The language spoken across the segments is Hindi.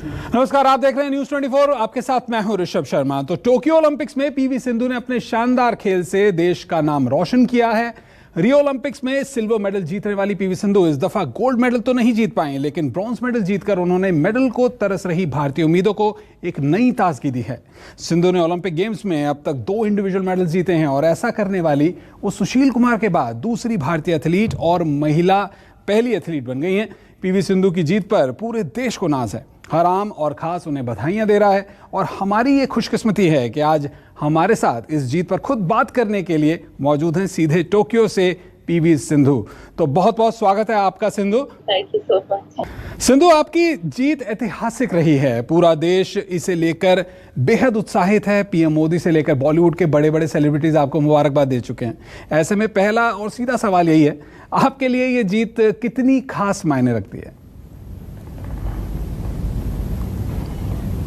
नमस्कार, आप देख रहे हैं न्यूज़ 24। आपके साथ मैं हूं ऋषभ शर्मा। तो टोक्यो ओलंपिक्स में पीवी सिंधु ने अपने शानदार खेल से देश का नाम रोशन किया है। रियो ओलंपिक्स में सिल्वर मेडल जीतने वाली पीवी सिंधु इस दफा गोल्ड मेडल तो नहीं जीत पाई, लेकिन ब्रॉन्ज मेडल जीतकर उन्होंने मेडल को तरस रही भारतीय उम्मीदों को एक नई ताजगी दी है। सिंधु ने ओलंपिक गेम्स में अब तक 2 इंडिविजुअल मेडल जीते हैं और ऐसा करने वाली वो सुशील कुमार के बाद दूसरी भारतीय एथलीट और महिला पहली एथलीट बन गई हैं। पीवी सिंधु की जीत पर पूरे देश को नाज है। हर आम और खास उन्हें बधाइयां दे रहा है और हमारी ये खुशकिस्मती है कि आज हमारे साथ इस जीत पर खुद बात करने के लिए मौजूद हैं सीधे टोक्यो से पीवी सिंधु। तो बहुत बहुत स्वागत है आपका Sindhu. Thank you so much. Sindhu, आपकी जीत ऐतिहासिक रही है। पूरा देश इसे लेकर बेहद उत्साहित है। पीएम मोदी से लेकर बॉलीवुड के बड़े बड़े सेलिब्रिटीज आपको मुबारकबाद दे चुके हैं। ऐसे में पहला और सीधा सवाल यही है, आपके लिए ये जीत कितनी खास मायने रखती है?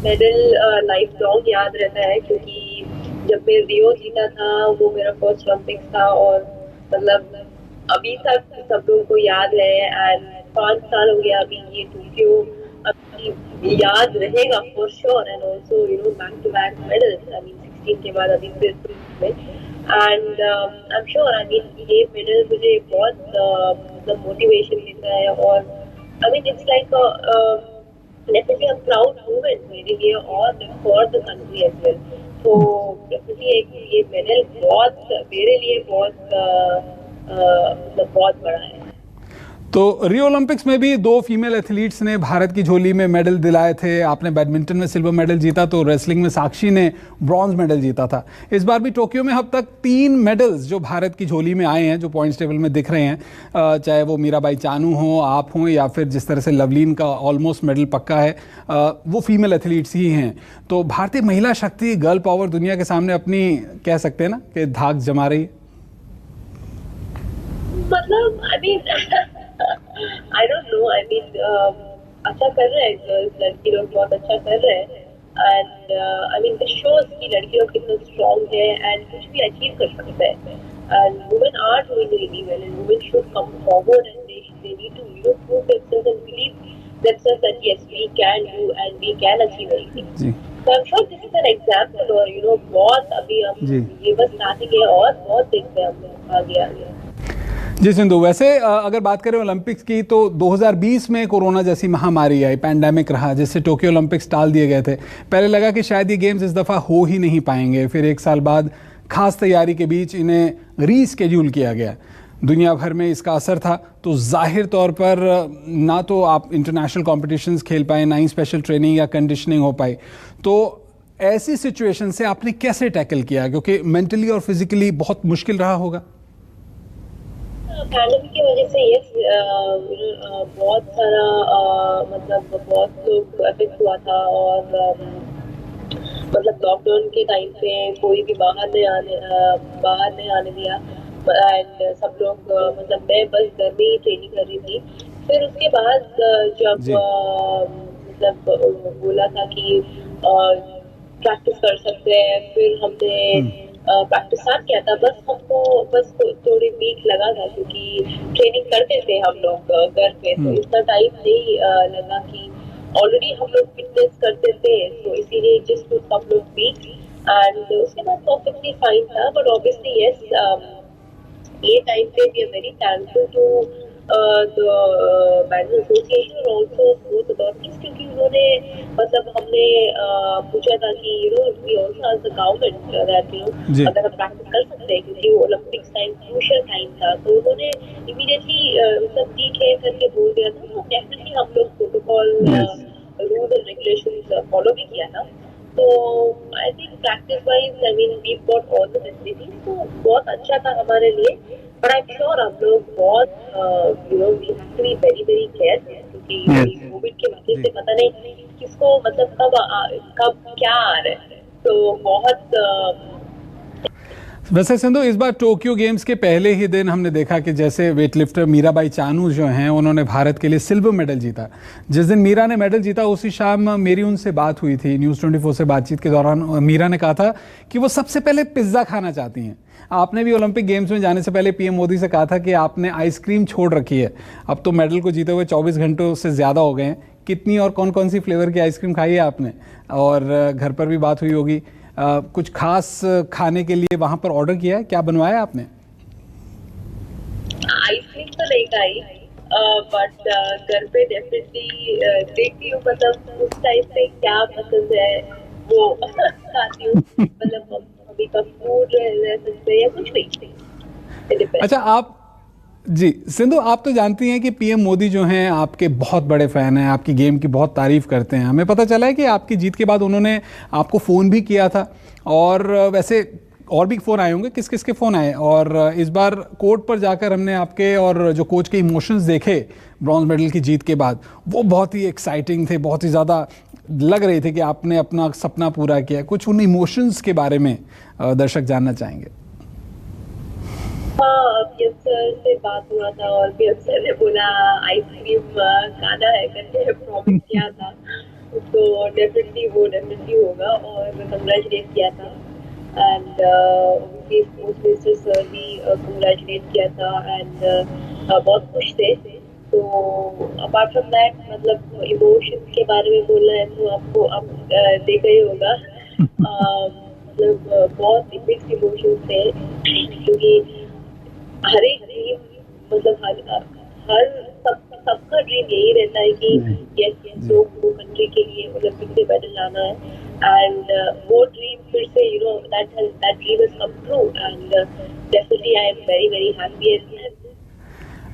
मेडल लाइफ लॉन्ग याद रहता है, क्योंकि जब मैं रियो जीता था वो मेरा फर्स्ट ओलंपिक्स था और मतलब अभी तक सब लोगों को याद है। एंड 5 साल हो गया अभी ये टोक्यो, अभी याद रहेगा for sure. And also back to back medals, I mean 16 के बाद अभी फिर में। And I am sure, I mean ये मेडल मुझे बहुत मतलब मोटिवेशन देता है और I mean it's like definitely a proud moment मेरे लिए और for the country as well। तो definitely ये मेडल बहुत मेरे लिए बहुत बड़ा है। तो रियो ओलंपिक्स में भी 2 फीमेल एथलीट्स ने भारत की झोली में मेडल दिलाए थे। आपने बैडमिंटन में सिल्वर मेडल जीता, तो रेसलिंग में साक्षी ने ब्रॉन्ज मेडल जीता था। इस बार भी टोक्यो में अब तक 3 मेडल्स जो भारत की झोली में आए हैं, जो पॉइंट्स टेबल में दिख रहे हैं, चाहे वो मीराबाई चानू हो, आप हों, या फिर जिस तरह से लवलीन का ऑलमोस्ट मेडल पक्का है, वो फीमेल एथलीट्स ही हैं। तो भारतीय महिला शक्ति, गर्ल पावर दुनिया के सामने अपनी, कह सकते हैं ना, कि धाक जमा रही है। मतलब I don't know, I mean अच्छा कर रहे हैं लड़की लोग, बहुत अच्छा कर रहे हैं। And I mean this shows कि लड़की लोग कितना स्ट्रॉन्ग है एंड कुछ भी अचीव कर सकते हैं। And women are doing really well and women should come forward and they need to prove themselves and believe themselves that yes, we can do and we can achieve anything। So I'm sure this is an example और बहुत अभी हम ये बस स्टार्टिंग है और बहुत देखते हैं हम आगे। जी सिंधु, वैसे अगर बात करें ओलंपिक्स की, तो 2020 में कोरोना जैसी महामारी आई, पैंडेमिक रहा, जिससे टोक्यो ओलंपिक्स टाल दिए गए थे। पहले लगा कि शायद ये गेम्स इस दफ़ा हो ही नहीं पाएंगे। फिर 1 साल बाद खास तैयारी के बीच इन्हें रीस्केड्यूल किया गया। दुनिया भर में इसका असर था, तो जाहिर तौर पर ना तो आप इंटरनेशनल कॉम्पिटिशन्स खेल पाए, ना ही स्पेशल ट्रेनिंग या कंडीशनिंग हो पाई। तो ऐसी सिचुएशन से आपने कैसे टैकल किया, क्योंकि मेंटली और फिजिकली बहुत मुश्किल रहा होगा? पैंडेमिक की वजह से बहुत सारा मतलब बहुत लोग अफेक्ट हुआ था और मतलब लॉकडाउन के टाइम पे कोई भी बाहर नहीं आने दिया। एंड सब लोग मतलब मैं बस घर में ही ट्रेनिंग कर रही थी। फिर उसके बाद जब मतलब बोला था कि प्रैक्टिस कर सकते हैं, फिर हमने प्रैक्टिस स्टार्ट किया था। बस हमको थोड़ी वीक लगा था, क्योंकि ट्रेनिंग करते थे हम लोग घर पे, तो इतना टाइम नहीं लगा कि ऑलरेडी हम लोग फिटनेस करते थे, तो इसीलिए जिस हम लोग वीक। एंड उसके बाद परफेक्टली फाइन था। बट ऑब्वियसली यस, ये टाइम पे we are very thankful to the badminton association और ऑल्सो बोथ अथॉरिटीज, क्योंकि उन्होंने मतलब हमने पूछा था कि we also asked the government that अगर हम प्रैक्टिस कर सकते हैं, क्योंकि वो ओलंपिक्स टाइम क्रूशियल टाइम था। तो उन्होंने इमीडिएटली सब ठीक है करके बोल दिया था। तो डेफिनेटली हम लोग protocol rules and regulations follow भी किया था। तो I think practice wise I mean we got all the facilities, तो बहुत अच्छा था हमारे लिए। बट आई एम श्योर हम लोग बहुत we have to be very very careful, क्योंकि कोविड के वजह से पता नहीं किसको मतलब कब क्या आ रहा है। तो बहुत वैसे सिंधु, इस बार टोक्यो गेम्स के पहले ही दिन हमने देखा कि जैसे वेटलिफ्टर मीराबाई चानू जो हैं, उन्होंने भारत के लिए सिल्वर मेडल जीता। जिस दिन मीरा ने मेडल जीता, उसी शाम मेरी उनसे बात हुई थी न्यूज़ 24 से बातचीत के दौरान। मीरा ने कहा था कि वो सबसे पहले पिज्ज़ा खाना चाहती हैं। आपने भी ओलंपिक गेम्स में जाने से पहले पीएम मोदी से कहा था कि आपने आइसक्रीम छोड़ रखी है। अब तो मेडल को जीते हुए 24 घंटों से ज़्यादा हो गए हैं। कितनी और कौन कौन सी फ्लेवर की आइसक्रीम खाई है आपने, और घर पर भी बात हुई होगी, कुछ खास खाने के लिए वहाँ पर ऑर्डर किया है, क्या बनवाया आपने? आइसक्रीम तो नहीं खाई, बट घर पे डेफिनेटली देखती हूँ, मतलब उस टाइम पे क्या पसंद है वो खाती हूँ, मतलब अभी का फूड रह सकते हैं या कुछ भी। It depends. अच्छा, आप जी सिंधु, आप तो जानती हैं कि पीएम मोदी जो हैं आपके बहुत बड़े फैन हैं, आपकी गेम की बहुत तारीफ करते हैं। हमें पता चला है कि आपकी जीत के बाद उन्होंने आपको फ़ोन भी किया था, और वैसे और भी फ़ोन आए होंगे, किस किस के फ़ोन आए? और इस बार कोर्ट पर जाकर हमने आपके और जो कोच के इमोशंस देखे ब्रॉन्ज मेडल की जीत के बाद, वो बहुत ही एक्साइटिंग थे, बहुत ही ज़्यादा लग रहे थे कि आपने अपना सपना पूरा किया। कुछ उन इमोशंस के बारे में दर्शक जानना चाहेंगे। हाँ, पीएम सर से बात हुआ था और पीएम सर ने बोला आइसक्रीम खाना है करके प्रॉमिस किया था, तो डेफिनेटली होगा, और कंग्रेचुलेट किया था। एंड स्पोर्ट्स मिनिस्टर सर भी कंग्रेचुलेट किया था, एंड बहुत खुश थे। तो अपार्ट फ्रॉम दैट, मतलब इमोशंस के बारे में बोलना है तो आपको अब देखा ही होगा, मतलब बहुत मिक्स्ड इमोशंस थे, क्योंकि हर एक ड्रीम, मतलब हर सबका ड्रीम यही रहता है कि यस लोग वो कंट्री के लिए ओलंपिक में मेडल लाना है, एंड वो ड्रीम फिर say that dream has come true, and definitely I am very very happy.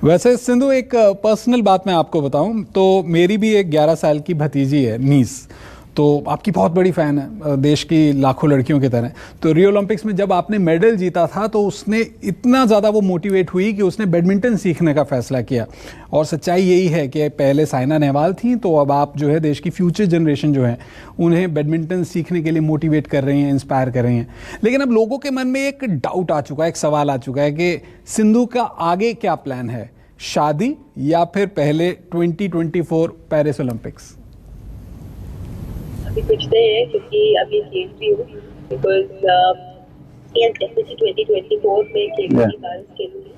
वैसे सिंधु, एक पर्सनल बात मैं आपको बताऊं तो मेरी भी एक 11 साल की भतीजी है, नीस, तो आपकी बहुत बड़ी फ़ैन है, देश की लाखों लड़कियों की तरह। तो रियो ओलंपिक्स में जब आपने मेडल जीता था तो उसने इतना ज़्यादा वो मोटिवेट हुई कि उसने बैडमिंटन सीखने का फ़ैसला किया। और सच्चाई यही है कि पहले साइना नेहवाल थी, तो अब आप जो है देश की फ्यूचर जनरेशन जो है उन्हें बैडमिंटन सीखने के लिए मोटिवेट कर रही हैं, इंस्पायर कर रही हैं। लेकिन अब लोगों के मन में एक डाउट आ चुका है, एक सवाल आ चुका है कि सिंधु का आगे क्या प्लान है, शादी या फिर पहले 2024 पेरिस ओलंपिक्स? अभी कुछ नहीं है, क्योंकि अभी खेल रही हूँ, बिकॉज डेफिनेटली 2024 में खेलूंगी, पेरिस खेलूंगी,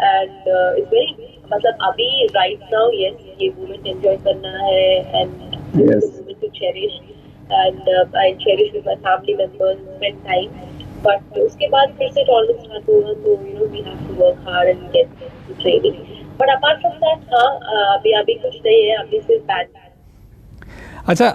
एंड इट्स वेरी, मतलब अभी राइट नाउ यस ये मोमेंट एंजॉय करना है, and moment to cherish, and I cherish with my family members, spend time, but उसके बाद फिर से टूर्नामेंट स्टार्ट होगा, तो we have to work hard and get training. But apart from that, हाँ, अभी कुछ नहीं है, अभी सिर्फ बैड। अच्छा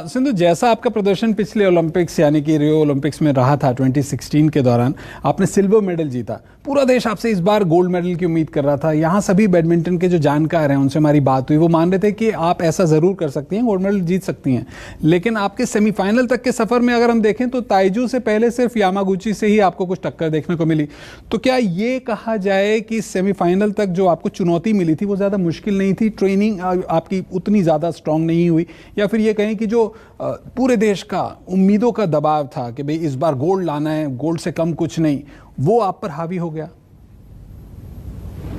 सिंधु, जैसा आपका प्रदर्शन पिछले ओलंपिक्स यानी कि रियो ओलंपिक्स में रहा था 2016 के दौरान, आपने सिल्वर मेडल जीता, पूरा देश आपसे इस बार गोल्ड मेडल की उम्मीद कर रहा था। यहाँ सभी बैडमिंटन के जो जानकार हैं उनसे हमारी बात हुई, वो मान रहे थे कि आप ऐसा ज़रूर कर सकती हैं, गोल्ड मेडल जीत सकती हैं। लेकिन आपके सेमीफाइनल तक के सफ़र में अगर हम देखें तो ताइजू से पहले सिर्फ यामागुची से ही आपको कुछ टक्कर देखने को मिली। तो क्या ये कहा जाए कि सेमीफाइनल तक जो आपको चुनौती मिली थी वो ज़्यादा मुश्किल नहीं थी, ट्रेनिंग आपकी उतनी ज़्यादा स्ट्रांग नहीं हुई, या फिर ये कहें कि जो पूरे देश का उम्मीदों का दबाव था कि भाई इस बार गोल्ड लाना है, गोल्ड से कम कुछ नहीं, वो आप पर हावी हो गया?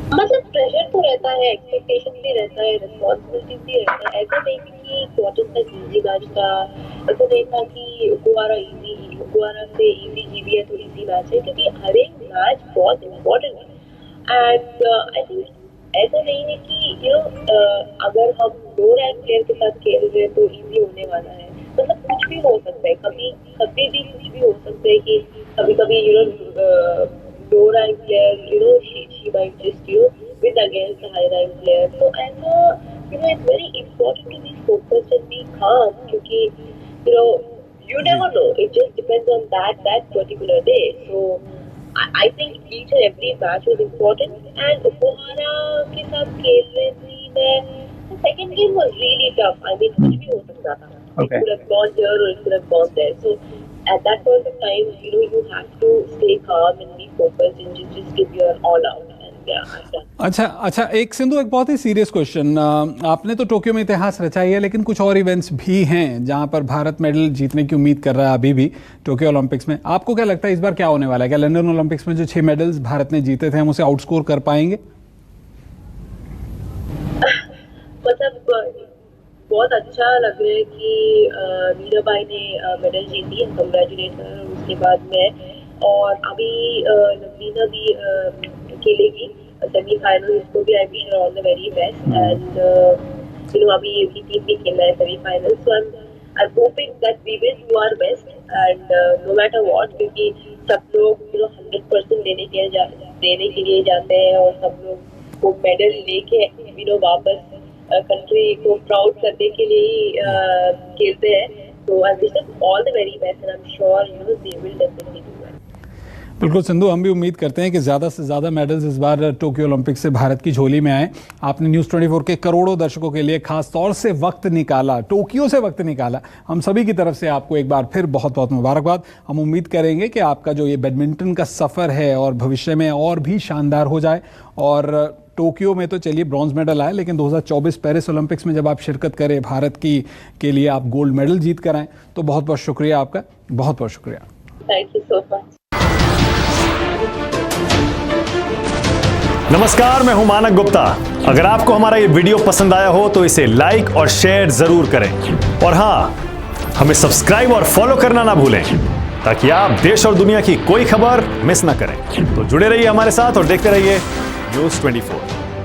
मतलब प्रेशर तो रहता है, एक्सपेक्टेशन भी रहता है, रिस्पॉन्सिबिलिटी भी रहता है। ऐसा नहीं कि क्वार्टर तक इजी मैच था, ऐसा नहीं था कि ओकुहारा से इजी जीत है तो इजी मैच है, क्योंकि हर एक मैच बहुत इम्पोर्टेंट है। एंड आई थिंक ऐसा नहीं है कि अगर हम लो रैंक प्लेयर के साथ खेल रहे हैं तो इजी होने वाला है, मतलब कुछ भी हो सकता है, कभी भी कुछ भी हो सकता है कि कभी low rank player, she might just, win against a high rank player. So ऐसा, it's very important to be focused and be calm, क्योंकि, you never know. It just depends on that particular day. So I think each and every match was important. And Okuhara के साथ खेल रही थी मैं, the second game was really tough. I mean, कुछ भी हो सकता था. It could have gone here or it could have gone there. So at that point of time, you have to stay calm and be focused and just give your all out. And yeah, I've done. अच्छा, एक सिंधु, एक बहुत ही सीरियस क्वेश्चन, आपने तो टोक्यो में इतिहास रचाई है, लेकिन कुछ और इवेंट्स भी हैं जहां पर भारत मेडल जीतने की उम्मीद कर रहा है अभी भी टोक्यो ओलंपिक्स में। आपको क्या लगता है इस बार क्या होने वाला है? क्या लंदन ओलंपिक्स में जो 6 मेडल्स भारत ने जीते थे हम उसे आउटस्कोर कर पाएंगे? मतलब बहुत अच्छा लग रहा है कि मीराबाई ने मेडल जीती है, कंग्रेचुलेशन उसके बाद में। और अभी नवनीता भी खेलेगी सेमीफाइनल, उसको भी I wish all the very best. And अभी ये टीम भी खेल रहा है semifinal, so I'm hoping that we will do our best and no matter what, क्योंकि सब लोग 100% देने के लिए जाते हैं और सब लोग वो मेडल लेके वापस कंट्री को प्राउड करने के लिए ही खेलते हैं. So I wish them all the very best and I'm sure they will definitely do well. बिल्कुल सिंधु, हम भी उम्मीद करते हैं कि ज़्यादा से ज़्यादा मेडल्स इस बार टोक्यो ओलंपिक से भारत की झोली में आए. आपने न्यूज़ 24 के करोड़ों दर्शकों के लिए खास तौर से वक्त निकाला, टोक्यो से वक्त निकाला. हम सभी की तरफ से आपको एक बार फिर बहुत बहुत मुबारकबाद. हम उम्मीद करेंगे कि आपका जो ये बैडमिंटन का सफ़र है और भविष्य में और भी शानदार हो जाए. और टोक्यो में तो चलिए ब्रॉन्ज मेडल आए, लेकिन 2024 पेरिस ओलंपिक्स में जब आप शिरकत करें भारत की के लिए आप गोल्ड मेडल जीत कर आएँ, तो बहुत बहुत शुक्रिया आपका, बहुत बहुत शुक्रिया. Thank you so much. नमस्कार, मैं हूं मानक गुप्ता. अगर आपको हमारा ये वीडियो पसंद आया हो तो इसे लाइक और शेयर जरूर करें. और हां, हमें सब्सक्राइब और फॉलो करना ना भूलें ताकि आप देश और दुनिया की कोई खबर मिस ना करें. तो जुड़े रहिए हमारे साथ और देखते रहिए न्यूज़ 24.